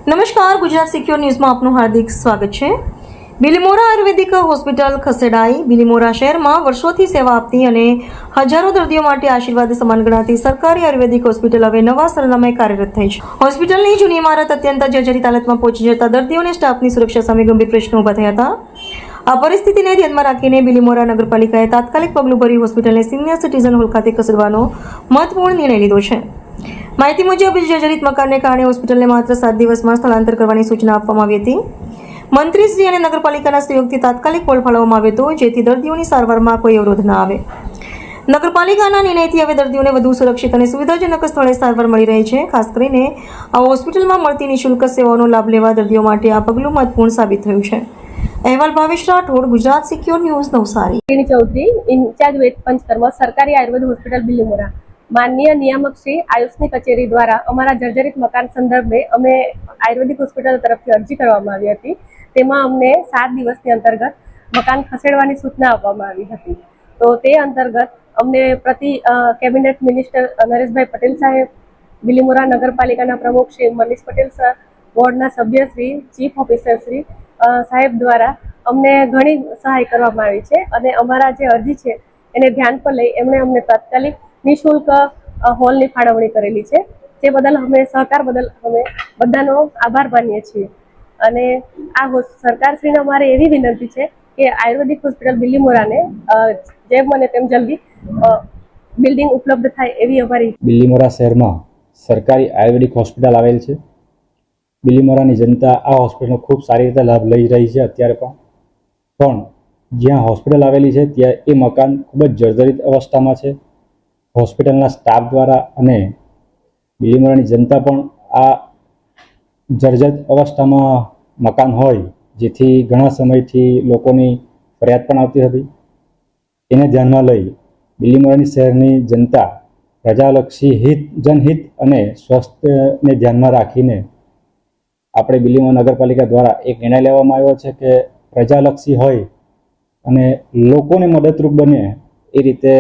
નમસ્કાર, ગુજરાત સિક્યોર ન્યૂઝમાં આપનું હાર્દિક સ્વાગત છે। બિલીમોરા આયુર્વેદિક હોસ્પિટલ ખસેડાઈ। બિલીમોરા શહેરમાં વર્ષોથી સેવા આપતી અને હજારો દર્દીઓ માટે આશીર્વાદ સમાન ગણાતી સરકારી આયુર્વેદિક હોસ્પિટલ હવે નવા સરનામે કાર્યરત થઈ છે। હોસ્પિટલની જૂની ઇમારત અત્યંત જર્જરિત હાલતમાં પહોંચી જતા દર્દીઓ અને સ્ટાફની સુરક્ષા સામે ગંભીર પ્રશ્નો ઊભા થયા હતા। આ પરિસ્થિતિને ધ્યાનમાં રાખીને બિલીમોરા નગરપાલિકાએ તાત્કાલિક પગલું ભરી હોસ્પિટલને સિનિયર સિટીઝન હોલ ખાતે ખસેડવાનો મહત્વપૂર્ણ નિર્ણય લીધો છે। માહિતી મુજબ જર્જરિત મકાનને કારણે હોસ્પિટલને માત્ર 7 દિવસમાં સ્થળાંતર કરવાની સૂચના આપવામાં આવી હતી। મંત્રીશ્રી અને નગરપાલિકાના સહયોગથી તાત્કાલિક હોલ ફાળવવામાં આવ્યો હતો, જેથી દર્દીઓની સારવારમાં કોઈ અવરોધ ન આવે। નગરપાલિકાના નિર્ણયથી હવે દર્દીઓને વધુ સુરક્ષિત અને સુવિધાજનક સ્થળે સારવાર મળી રહી છે। ખાસ કરીને આ હોસ્પિટલમાં મળતી નિઃશુલ્ક સેવાઓનો લાભ લેવા દર્દીઓ માટે આ પગલું મહત્વપૂર્ણ સાબિત થયું છે। અહેવાલ Bhavesh Rathod, Gujarat secure news, Navsari. Chaudhary in-charge वेट पंचकर्म सरकारी आयुर्वेद हॉस्पिटल बिलीमोरा। माननीय नियामक श्री आयुषनी कचेरी द्वारा अमरा जर्जरित मकान संदर्भे अमे आयुर्वेदिक हॉस्पिटल तरफथी अरजी करवामां आवी हती। तेमां अमने 7 दिवसनी अंतर्गत मकान खसेडवानी सूचना आपवामां आवी हती। तो ते अंतर्गत अमने प्रति केबिनेट मिनिस्टर नरेशभाई पटेल साहेब, बिलीमोरा नगरपालिकाना प्रमुख श्री मनीष पटेल सर, वोर्डना सभ्य श्री, चीफ ऑफिसर श्री साहेब द्वारा अमने घणी सहाय करवामां आवी छे અને અમારા જે અરજી છે એને ધ્યાન પર લઈ એમણે અમને તાત્કાલિક નિઃશુલ્ક હોલની ફાળવણી કરેલી છે। તે બદલ અમે સહકાર બદલ અમે બધાનો આભાર માનીએ છીએ। અને આ સરકારશ્રીને અમારે એવી વિનંતી છે કે આયુર્વેદિક હોસ્પિટલ બિલીમોરાને જેમ બને તેમ જલ્દી બિલ્ડિંગ ઉપલબ્ધ થાય એવી અમારી। બિલીમોરા શહેરમાં સરકારી આયુર્વેદિક હોસ્પિટલ આવેલ છે। બિલીમોરાની જનતા આ હોસ્પિટલનો ખૂબ સારી રીતે લાભ લઈ રહી છે। અત્યારે પણ જ્યાં હોસ્પિટલ આવેલી છે ત્યાં એ મકાન ખૂબ જ જર્જરિત અવસ્થામાં છે। હોસ્પિટલના સ્ટાફ દ્વારા અને બિલીમોરાની જનતા પણ આ જર્જરિત અવસ્થામાં મકાન હોય, જેથી ઘણા સમયથી લોકોની ફરિયાદ પણ આવતી હતી। એને ધ્યાનમાં લઈ બિલીમોરાની શહેરની જનતા પ્રજાલક્ષી જનહિત અને સ્વાસ્થ્યને ધ્યાનમાં રાખીને આપણે બિલીમોરા નગરપાલિકા દ્વારા એક નિર્ણય લેવામાં આવ્યો છે કે પ્રજાલક્ષી હોય અને લોકોને મદદરૂપ બને એ રીતે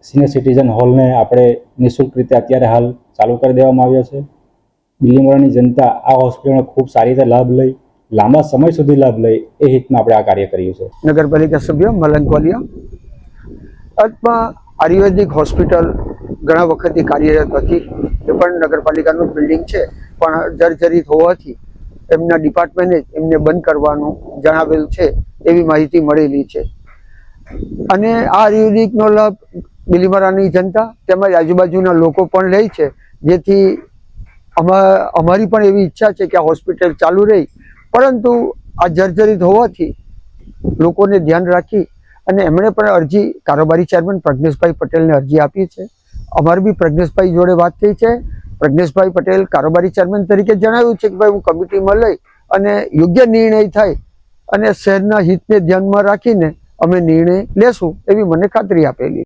સિનિયર સિટીઝન હોલને આપણે નિઃશુલ્ક રીતે અત્યારે હાલ ચાલુ કરી દેવામાં આવ્યો છે। બિલીમોરાની જનતા આ હોસ્પિટલનો ખૂબ સારી રીતે લાભ લઈ લાંબા સમય સુધી લાભ લઈ એ હિતમાં આપણે આ કાર્ય કર્યું છે। નગરપાલિકા સભ્ય મલંગ કોલિયા। આજમાં આયુર્વેદિક હોસ્પિટલ ઘણા વખતથી કાર્યરત હતી। એ પણ નગરપાલિકાનું બિલ્ડિંગ છે, પણ જર્જરિત હોવાથી એમના ડિપાર્ટમેન્ટે એમને બંધ કરવાનું જણાવેલ છે એવી માહિતી મળેલી છે। અને આ આયુર્વેદિકનો લાભ બિલીમોરાની જનતા તેમજ આજુબાજુના લોકો પણ લે છે, જેથી અમારી પણ એવી ઈચ્છા છે કે આ હોસ્પિટલ ચાલુ રહી, પરંતુ આ જર્જરિત હોવાથી લોકોને ધ્યાન રાખી અને એમણે પણ અરજી કારોબારી ચેરમેન પ્રજ્ઞેશભાઈ પટેલને અરજી આપી છે। અમારી બી પ્રજ્ઞેશભાઈ જોડે વાત થઈ છે। પ્રજ્ઞેશભાઈ પટેલ કારોબારી ચેરમેન તરીકે જણાવ્યું છે કે ભાઈ હું કમિટીમાં લઈ અને યોગ્ય નિર્ણય થાય અને શહેરના હિતને ધ્યાનમાં રાખીને અમે નિર્ણય લેશું એવી મને ખાતરી આપેલી।